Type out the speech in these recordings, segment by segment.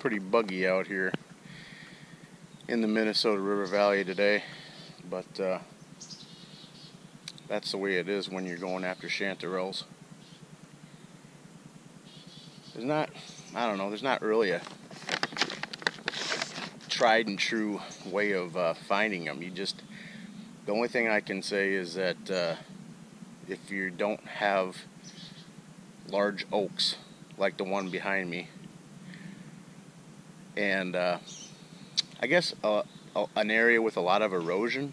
pretty buggy out here in the Minnesota River Valley today, but that's the way it is when you're going after chanterelles. There's not, I don't know, there's not really a tried and true way of finding them. The only thing I can say is that if you don't have large oaks like the one behind me, and I guess an area with a lot of erosion.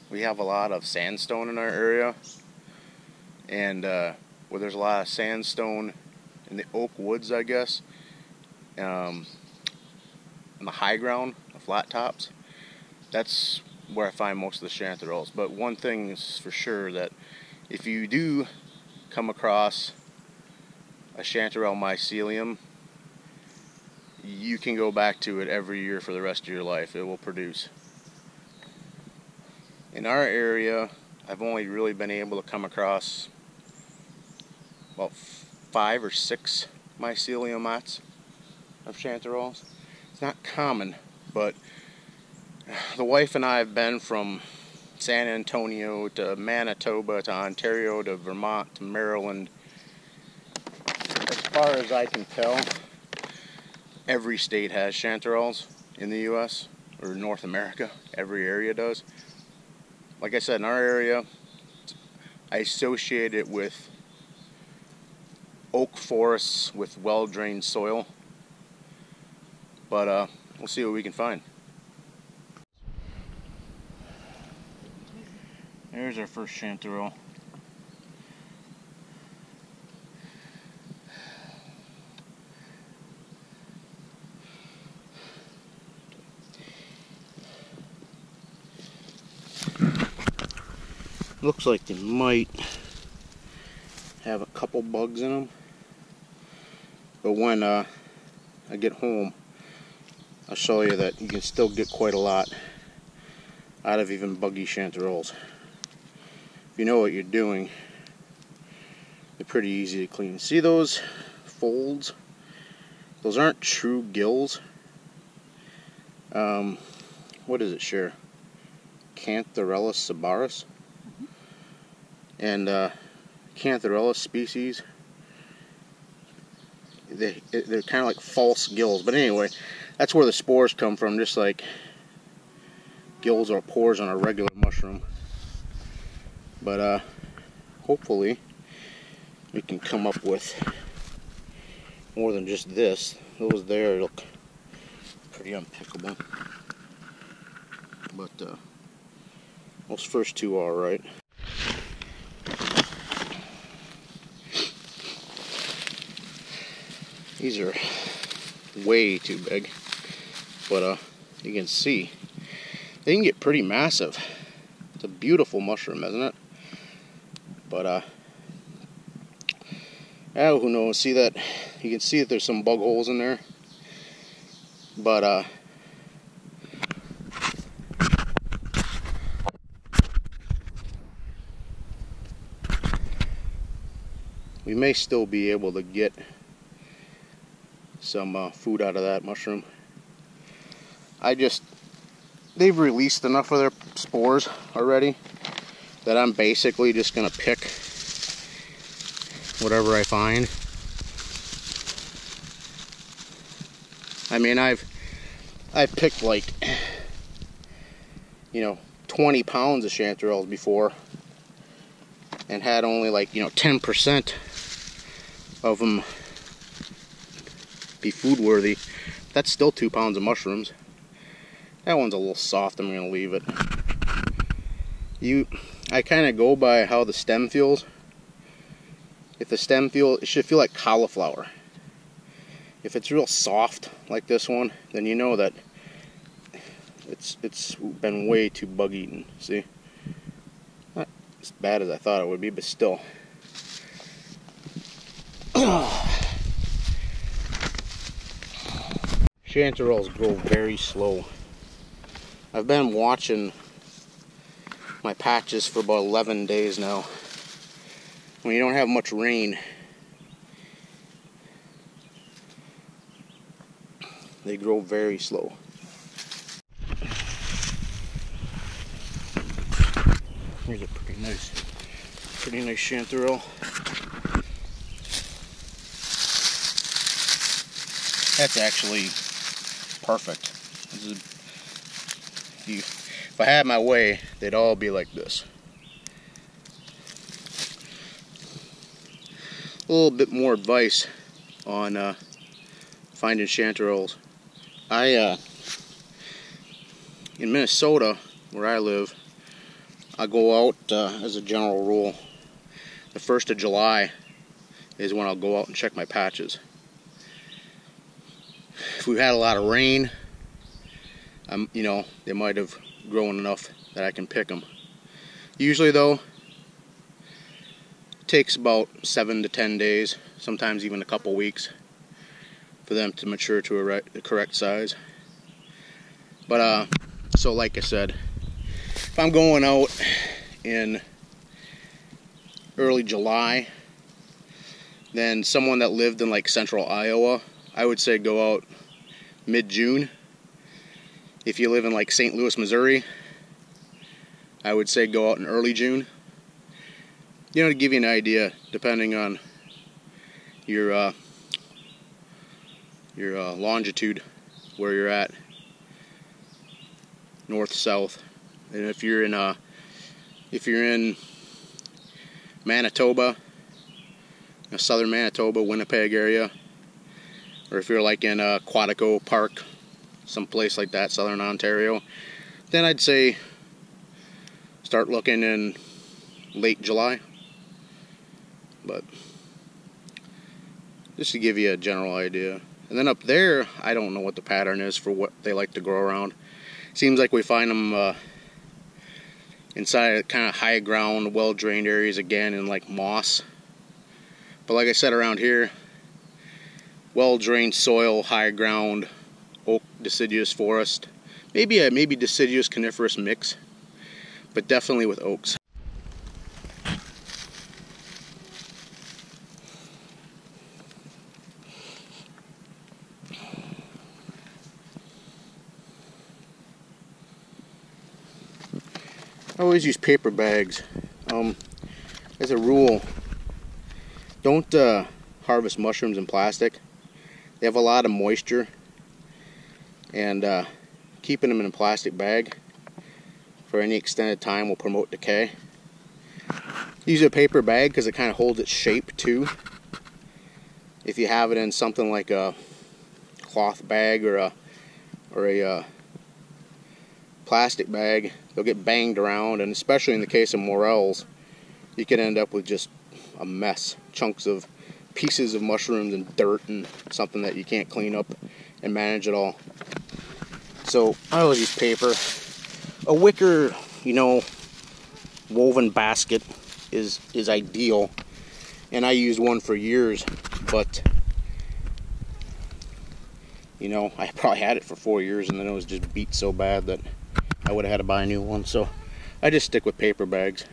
We have a lot of sandstone in our area, and where there's a lot of sandstone in the oak woods, I guess, on the high ground, the flat tops, that's where I find most of the chanterelles. But one thing is for sure, that if you do come across a chanterelle mycelium, you can go back to it every year for the rest of your life. It will produce. In our area, I've only really been able to come across about 5 or 6 mycelium mats of chanterelles. It's not common, but the wife and I have been from San Antonio to Manitoba to Ontario to Vermont to Maryland. As far as I can tell, every state has chanterelles in the U.S. or North America. Every area does. Like I said, in our area, I associate it with oak forests with well-drained soil. But we'll see what we can find. There's our first chanterelle. Looks like they might have a couple bugs in them, but when I get home, I'll show you that you can still get quite a lot out of even buggy chanterelles. If you know what you're doing, they're pretty easy to clean. See those folds? Those aren't true gills. What is it, Cher? Chanterelles sebaris. And Chanterelle species, they're kind of like false gills. But anyway, that's where the spores come from, just like gills or pores on a regular mushroom. But hopefully we can come up with more than just this. Those there look pretty unpickable, but those first two are alright. These are way too big, but you can see they can get pretty massive. It's a beautiful mushroom, isn't it? But who knows? See that? You can see that there's some bug holes in there, but we may still be able to get some food out of that mushroom. They've released enough of their spores already that I'm basically just gonna pick whatever I find. I mean, I've picked like 20 pounds of chanterelles before and had only like 10% of them be food worthy. That's still 2 pounds of mushrooms. That one's a little soft. I'm gonna leave it. I kind of go by how the stem feels. If the stem it should feel like cauliflower. If it's real soft like this one, then you know that it's been way too bug eaten. See, not as bad as I thought it would be, but still. Chanterelles grow very slow. I've been watching my patches for about 11 days now. When you don't have much rain, They grow very slow. Here's a pretty nice chanterelle. That's actually perfect. If I had my way, they'd all be like this. A little bit more advice on finding chanterelles. In Minnesota, where I live, I go out as a general rule. The 1st of July is when I'll go out and check my patches. If we've had a lot of rain, you know, they might have grown enough that I can pick them. Usually though, it takes about 7 to 10 days, sometimes even a couple weeks, for them to mature to the correct size. But so like I said, if I'm going out in early July, then someone that lived in like central Iowa, I would say go out mid-June. If you live in like St. Louis, Missouri, I would say go out in early June. You know, to give you an idea, depending on your longitude, where you're at, north, south, and if you're in Manitoba, southern Manitoba, Winnipeg area, or if you're like in Quantico Park, someplace like that, southern Ontario, then I'd say start looking in late July. But just to give you a general idea. And then up there, I don't know what the pattern is for what they like to grow around. Seems like we find them inside kind of high ground, well-drained areas again, in like moss. But like I said, around here, well-drained soil, high ground, oak deciduous forest, maybe deciduous coniferous mix, but definitely with oaks. I always use paper bags. As a rule, don't harvest mushrooms in plastic. They have a lot of moisture, and keeping them in a plastic bag for any extended time will promote decay. Use a paper bag because it kind of holds its shape too. If you have it in something like a cloth bag or a plastic bag, they'll get banged around, and especially in the case of morels, you can end up with just a mess, chunks of pieces of mushrooms and dirt and something that you can't clean up and manage at all. So I always use paper. A wicker, woven basket is ideal, and I used one for years, but I probably had it for 4 years, and then it was just beat so bad that I would have had to buy a new one. So I just stick with paper bags.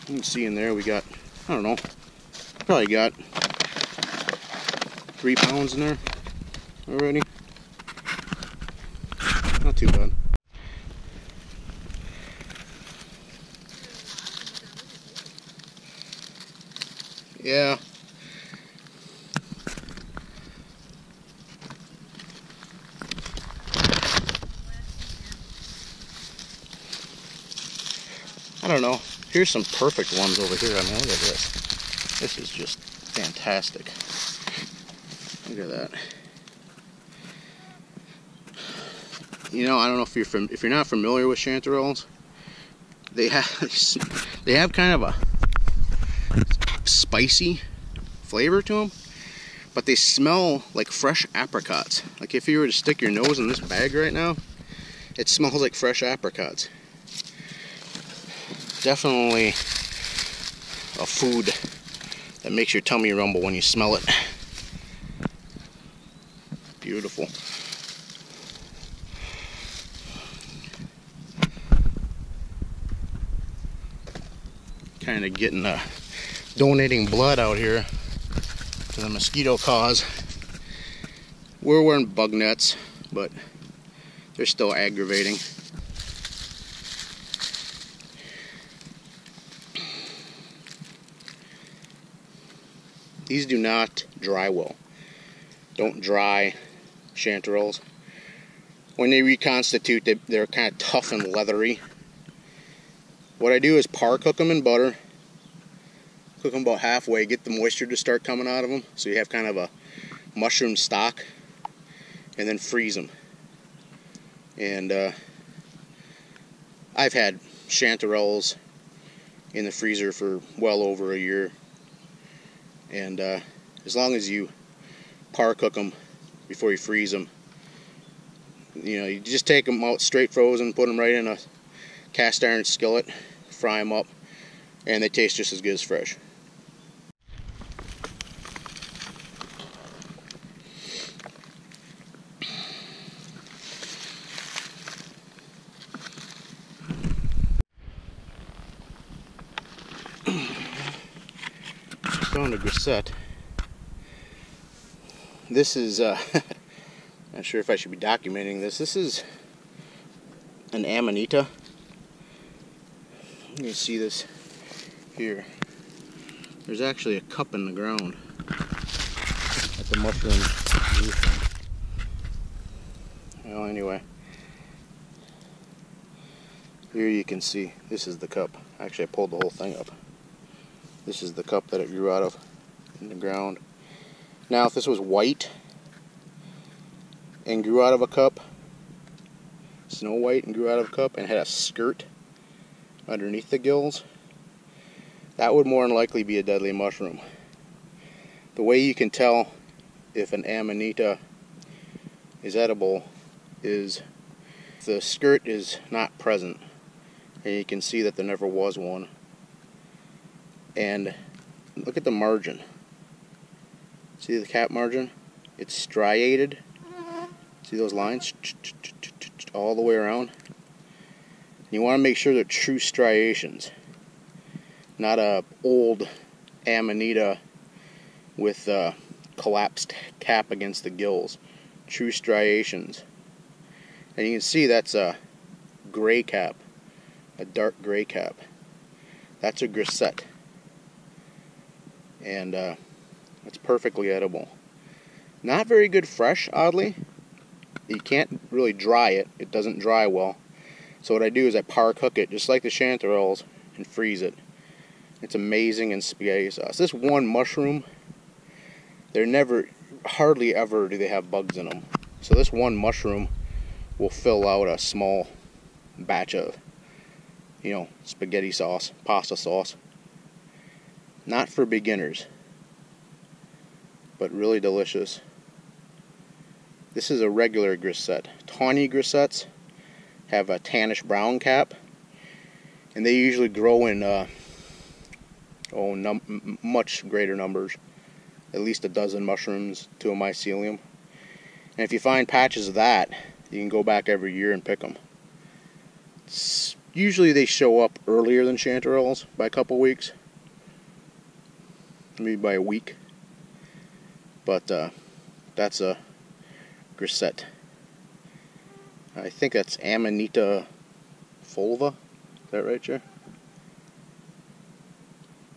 You can see in there we got, I don't know, probably got 3 pounds in there already. Not too bad. Yeah. I don't know. Here's some perfect ones over here. I mean, look at this. This is just fantastic. Look at that. I don't know if you're not familiar with chanterelles. They have kind of a spicy flavor to them, but they smell like fresh apricots. Like if you were to stick your nose in this bag right now, it smells like fresh apricots. Definitely a food that makes your tummy rumble when you smell it. Beautiful. Kind of getting donating blood out here. to the mosquito cause. We're wearing bug nets, but they're still aggravating. These do not dry well. Don't dry chanterelles. When they reconstitute, they're kind of tough and leathery. What I do is par cook them in butter. Cook them about halfway, get the moisture to start coming out of them, so you have kind of a mushroom stock, and then freeze them. And I've had chanterelles in the freezer for well over a year. And as long as you par cook them before you freeze them, you know, you just take them out straight frozen, put them right in a cast iron skillet, fry them up, and they taste just as good as fresh. Found a grisette. This is not sure if I should be documenting this. This is an amanita. You can see this here. There's actually a cup in the ground at the mushroom. Well, anyway, here you can see this is the cup. Actually, I pulled the whole thing up. This is the cup that it grew out of in the ground. Now, if this was white and grew out of a cup, snow white and grew out of a cup, and had a skirt underneath the gills, that would more than likely be a deadly mushroom. The way you can tell if an amanita is edible is if the skirt is not present, and you can see that there never was one. And look at the margin. See the cap margin? It's striated. See those lines? All the way around. You want to make sure they're true striations. Not a old amanita with a collapsed cap against the gills. True striations. And you can see that's a gray cap. A dark gray cap. That's a grisette. And it's perfectly edible. Not very good fresh, oddly. You can't really dry it. It doesn't dry well. So what I do is I par cook it, just like the chanterelles, and freeze it. It's amazing in spaghetti sauce. This one mushroom, hardly ever do they have bugs in them. So this one mushroom will fill out a small batch of, you know, spaghetti sauce, pasta sauce. Not for beginners, but really delicious. This is a regular grisette. Tawny grisettes have a tannish brown cap, and they usually grow in much greater numbers, at least a dozen mushrooms to a mycelium. And if you find patches of that, you can go back every year and pick them. Usually they show up earlier than chanterelles by a couple weeks. Maybe by a week, but that's a grisette. I think that's Amanita fulva. Is that right, Jer?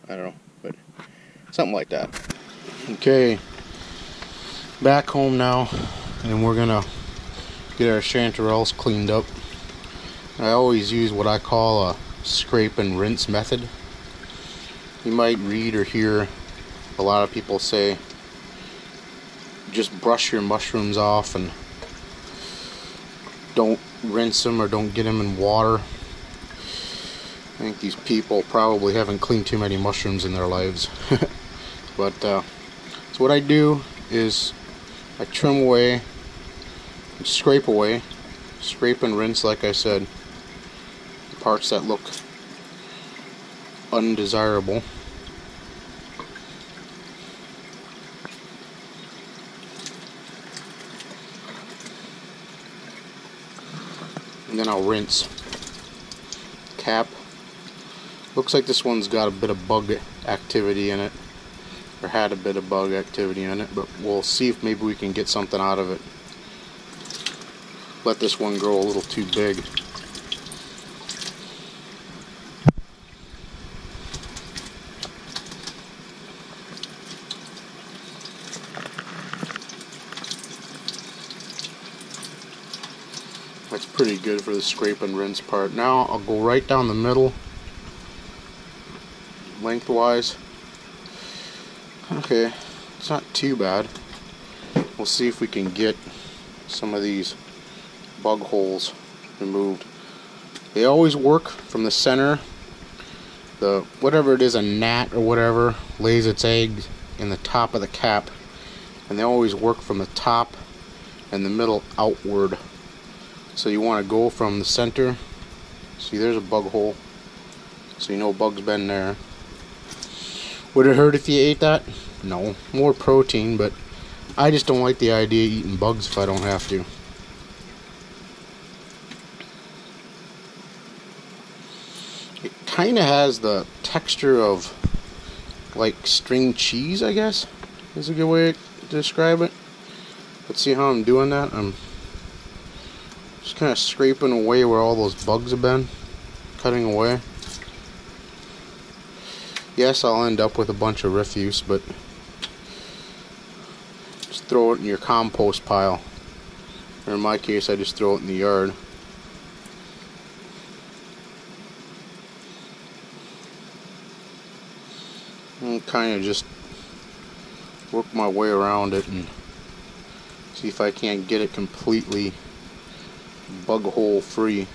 I don't know, but something like that. Okay, back home now, and we're gonna get our chanterelles cleaned up. I always use what I call a scrape and rinse method. You might read or hear a lot of people say just brush your mushrooms off and don't rinse them or don't get them in water. I think these people probably haven't cleaned too many mushrooms in their lives. But so what I do is I trim away, scrape away, scrape and rinse, like I said, the parts that look undesirable. And then I'll rinse. Cap. Looks like this one's got a bit of bug activity in it. or had a bit of bug activity in it, but we'll see if maybe we can get something out of it. Let this one grow a little too big. That's pretty good for the scrape and rinse part. Now I'll go right down the middle, lengthwise. Okay, it's not too bad. We'll see if we can get some of these bug holes removed. They always work from the center. The whatever it is, a gnat or whatever, lays its eggs in the top of the cap, and they always work from the top and the middle outward. So you want to go from the center. See, there's a bug hole, so you know bug's been there. Would it hurt if you ate that? No, more protein, but I just don't like the idea of eating bugs if I don't have to. It kind of has the texture of like string cheese, I guess is a good way to describe it. Let's see how I'm doing that. I'm just kind of scraping away where all those bugs have been, cutting away. Yes, I'll end up with a bunch of refuse, but just throw it in your compost pile. Or in my case, I just throw it in the yard. And kind of just work my way around it and see if I can't get it completely bug hole free.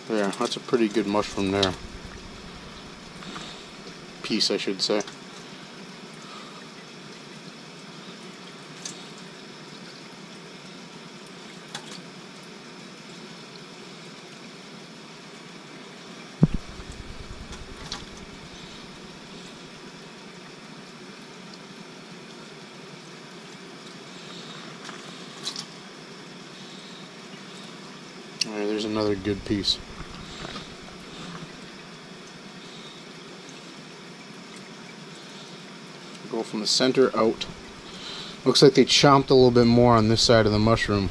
Yeah, that's a pretty good mushroom there. Piece, I should say. Alright, there's another good piece. Go from the center out. Looks like they chomped a little bit more on this side of the mushroom.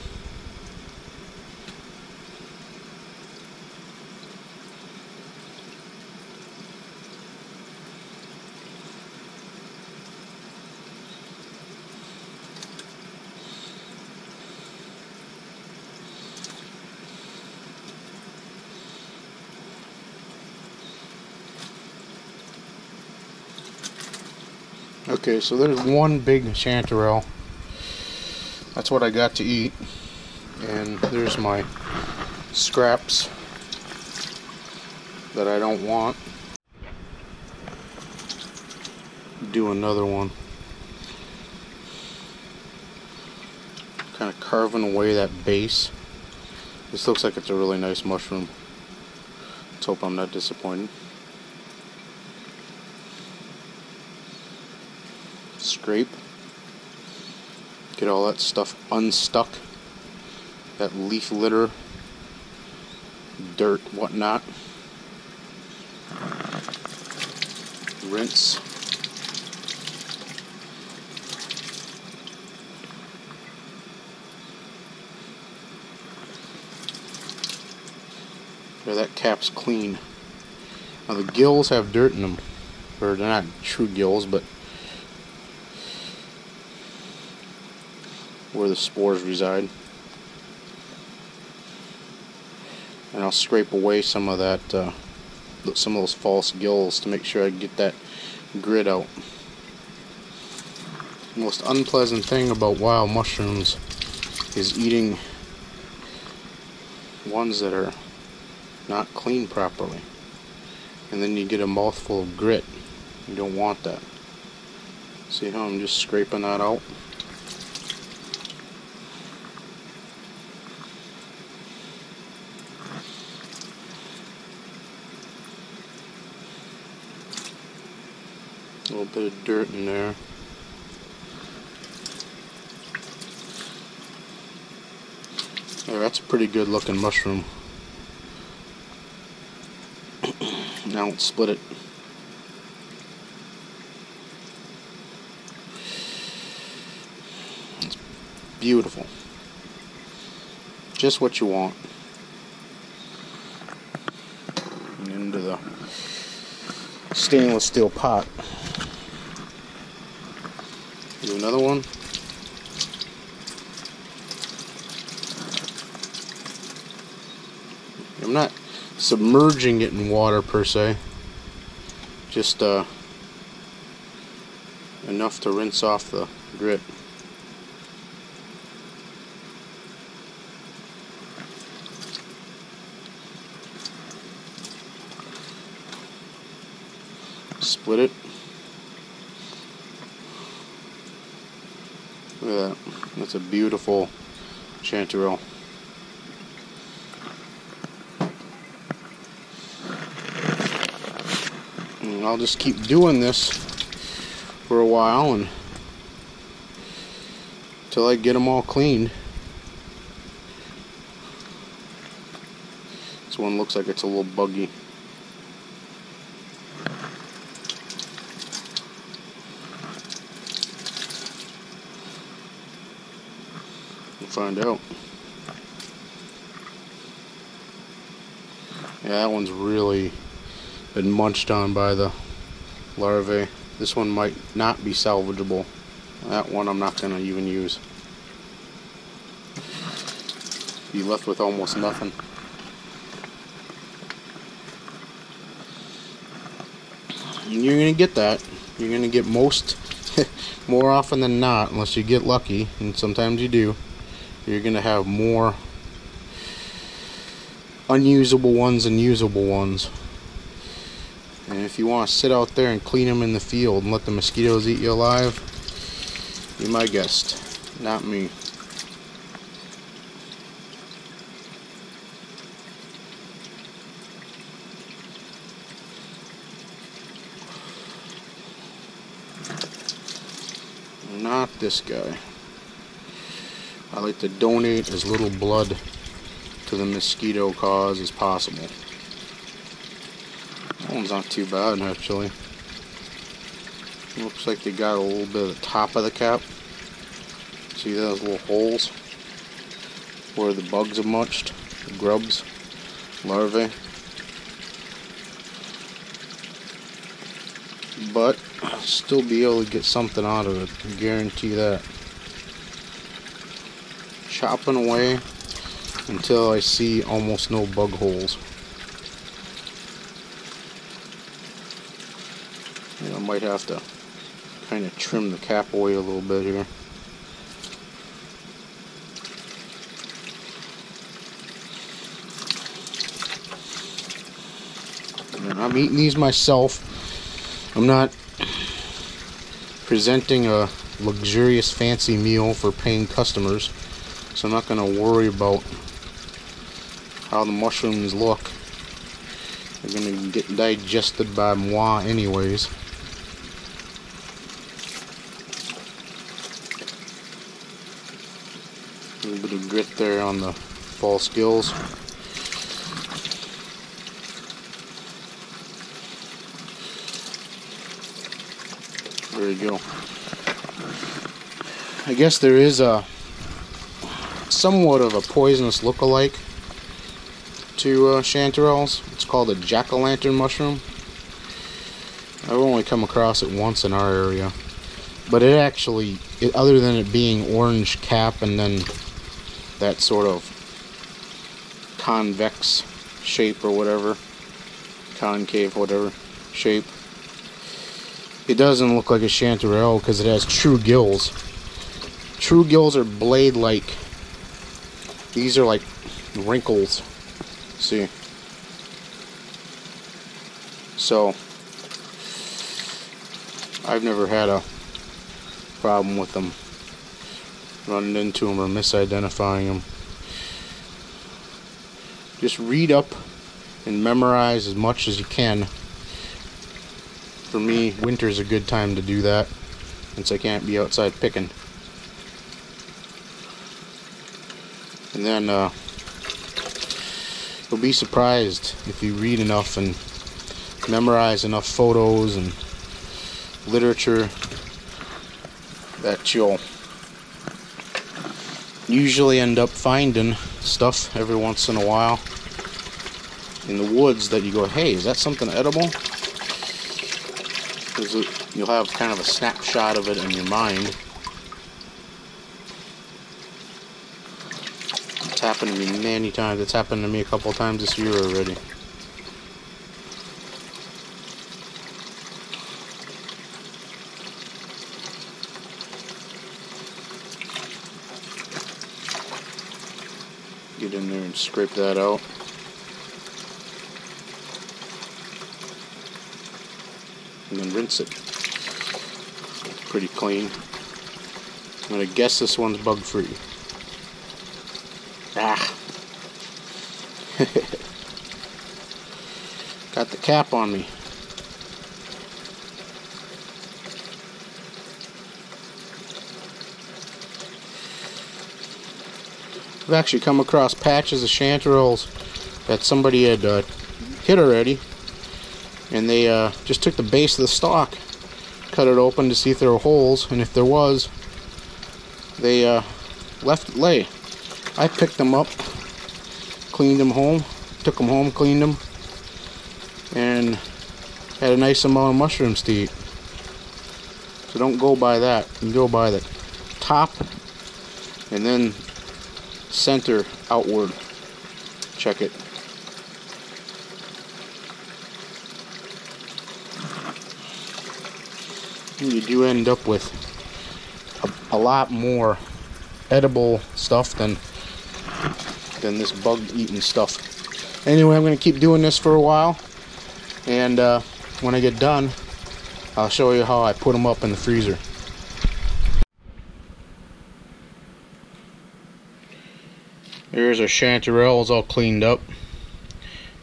Okay, so there's one big chanterelle. That's what I got to eat. And there's my scraps that I don't want. Do another one. Kind of carving away that base. This looks like it's a really nice mushroom. Let's hope I'm not disappointed. Scrape, get all that stuff unstuck, that leaf litter, dirt, whatnot. Rinse. There, that cap's clean. Now the gills have dirt in them, or they're not true gills, but where the spores reside. And I'll scrape away some of that, some of those false gills to make sure I get that grit out. The most unpleasant thing about wild mushrooms is eating ones that are not cleaned properly. And then you get a mouthful of grit. You don't want that. See how I'm just scraping that out? A little bit of dirt in there. There, that's a pretty good looking mushroom. Now let's split it. It's beautiful. Just what you want. And into the stainless steel pot. Do another one. I'm not submerging it in water per se, just enough to rinse off the grit. Split it. Look at that. That's a beautiful chanterelle. And I'll just keep doing this for a while and until I get them all cleaned. This one looks like it's a little buggy. We'll find out. Yeah, that one's really been munched on by the larvae. This one might not be salvageable. That one I'm not going to even use. Be left with almost nothing. And you're going to get that. You're going to get most, more often than not, unless you get lucky, and sometimes you do, you're going to have more unusable ones than usable ones. And if you want to sit out there and clean them in the field and let the mosquitoes eat you alive, you're my guest, not me. Not this guy. I like to donate as little blood to the mosquito cause as possible. That one's not too bad, actually. Looks like they got a little bit of the top of the cap. See those little holes where the bugs have munched, the grubs, larvae. But I'll still be able to get something out of it, I guarantee that. Chopping away until I see almost no bug holes. I might have to kind of trim the cap away a little bit here. And I'm eating these myself. I'm not presenting a luxurious fancy meal for paying customers, so I'm not going to worry about how the mushrooms look. They're going to get digested by moi anyways. A little bit of grit there on the false gills. There you go. I guess there is a somewhat of a poisonous look-alike to chanterelles. It's called a jack-o'-lantern mushroom. I've only come across it once in our area, but it actually, other than it being orange cap and then that sort of convex shape or whatever, concave, whatever shape, it doesn't look like a chanterelle because it has true gills. True gills are blade-like. These are like wrinkles. See? So, I've never had a problem with them, running into them or misidentifying them. Just read up and memorize as much as you can. For me, winter's a good time to do that, since I can't be outside picking. And then you'll be surprised if you read enough and memorize enough photos and literature that you'll usually end up finding stuff every once in a while in the woods that you go, hey, is that something edible? Because you'll have kind of a snapshot of it in your mind. It's happened to me many times. It's happened to me a couple of times this year already. Get in there and scrape that out. And then rinse it. It's pretty clean. I'm gonna guess this one's bug free. Ah. Got the cap on me. I've actually come across patches of chanterelles that somebody had hit already, and they just took the base of the stalk, cut it open to see if there were holes, and if there was, they left it lay. I picked them up, cleaned them home, took them home, cleaned them, and had a nice amount of mushrooms to eat. So don't go by that. You go by the top and then center outward. Check it. And you do end up with a lot more edible stuff than this bug eating stuff. Anyway, I'm going to keep doing this for a while, and when I get done, I'll show you how I put them up in the freezer. There's our chanterelles all cleaned up.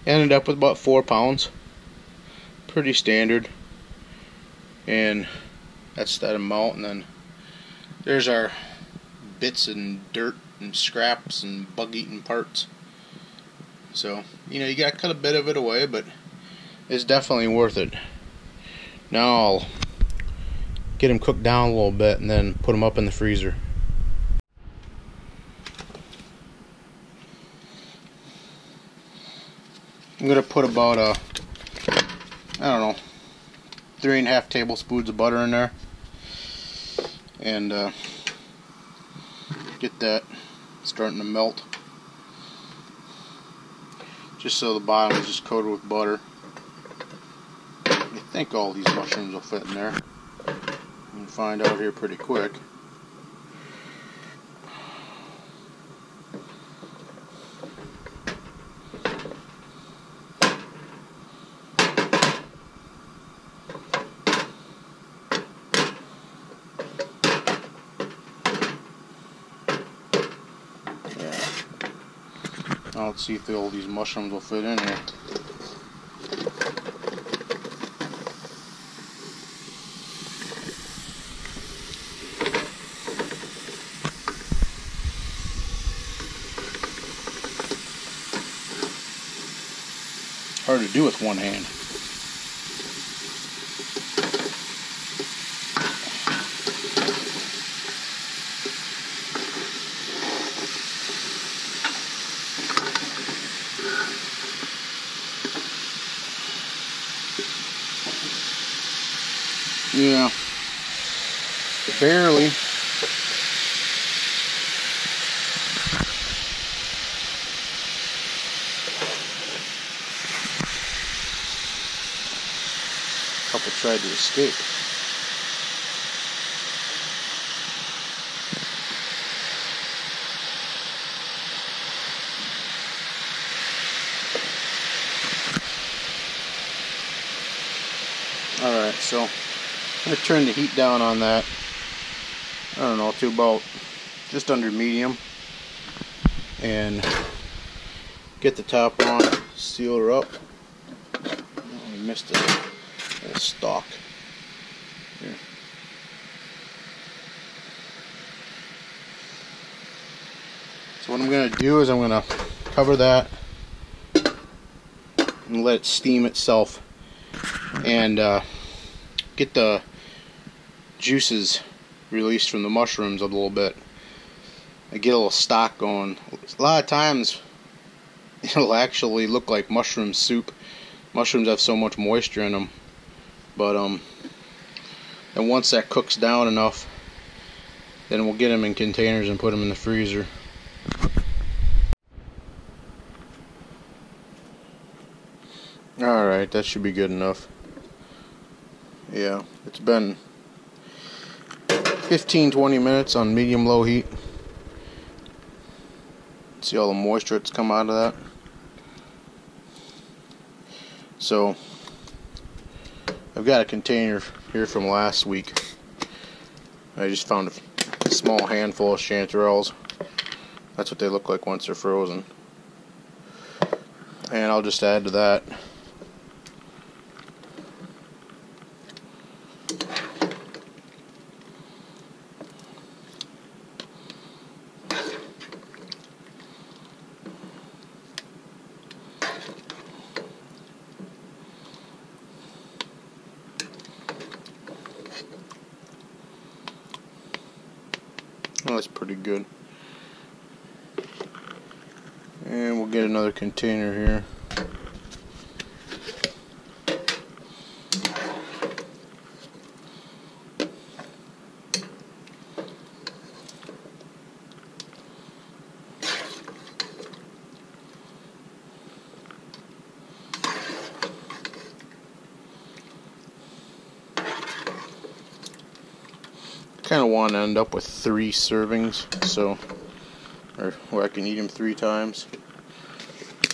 Ended up with about 4 pounds. Pretty standard. And that's that amount. And then there's our bits and dirt and scraps and bug eating parts. So, you know, you gotta cut a bit of it away, but it's definitely worth it. Now I'll get them cooked down a little bit and then put them up in the freezer. I'm gonna put about I don't know, 3.5 tablespoons of butter in there, and get that starting to melt, just so the bottom is just coated with butter. I think all these mushrooms will fit in there. You can find out here pretty quick. Now let's see if all these mushrooms will fit in here. Hard to do with one hand. Yeah, barely. Couple tried to escape. Alright, so I'm going to turn the heat down on that, I don't know, to about just under medium, and get the top on, seal her up. Oh, I missed a stalk. Here. So what I'm going to do is I'm going to cover that and let it steam itself and get the juices released from the mushrooms a little bit. I get a little stock going. A lot of times it'll actually look like mushroom soup. Mushrooms have so much moisture in them, but and once that cooks down enough, then we'll get them in containers and put them in the freezer. Alright, that should be good enough. Yeah, it's been 15-20 minutes on medium-low heat. See all the moisture that's come out of that? So, I've got a container here from last week. I just found a small handful of chanterelles. That's what they look like once they're frozen. And I'll just add to that oh, that's pretty good. And we'll get another container here. Kind of want to end up with 3 servings, so where I can eat them 3 times.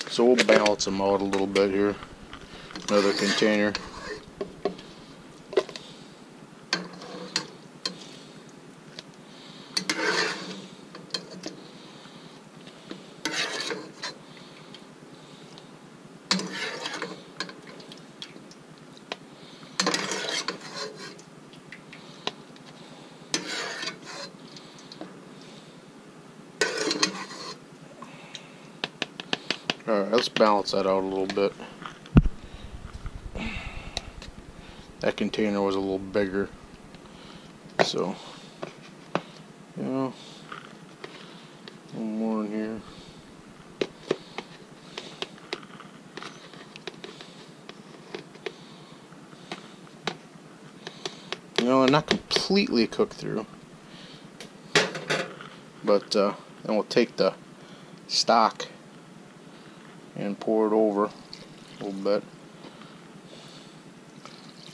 So we'll balance them out a little bit here. Another container. Alright, let's balance that out a little bit. That container was a little bigger. So, you know, one more in here. You know, they're not completely cooked through. But then we'll take the stock and pour it over a little bit.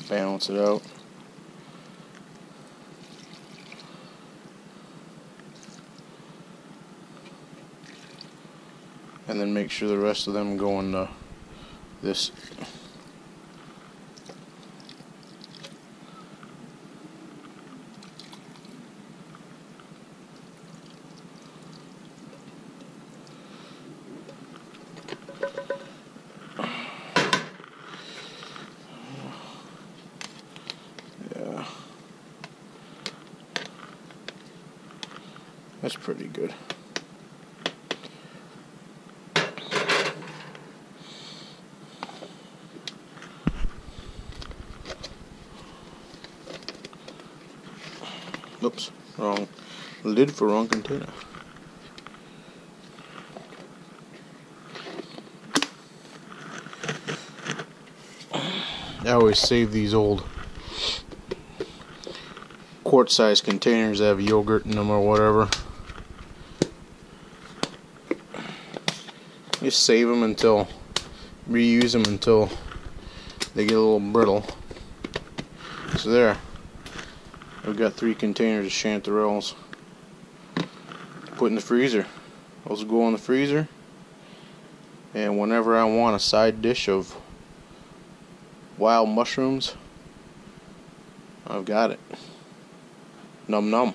Balance it out. And then make sure the rest of them go in this. That's pretty good. Oops, wrong lid for wrong container. I always save these old quart-sized containers that have yogurt in them or whatever. Just save them until, reuse them until they get a little brittle. So there, I've got 3 containers of chanterelles. Put in the freezer. Those will go in the freezer, and whenever I want a side dish of wild mushrooms, I've got it. Num num.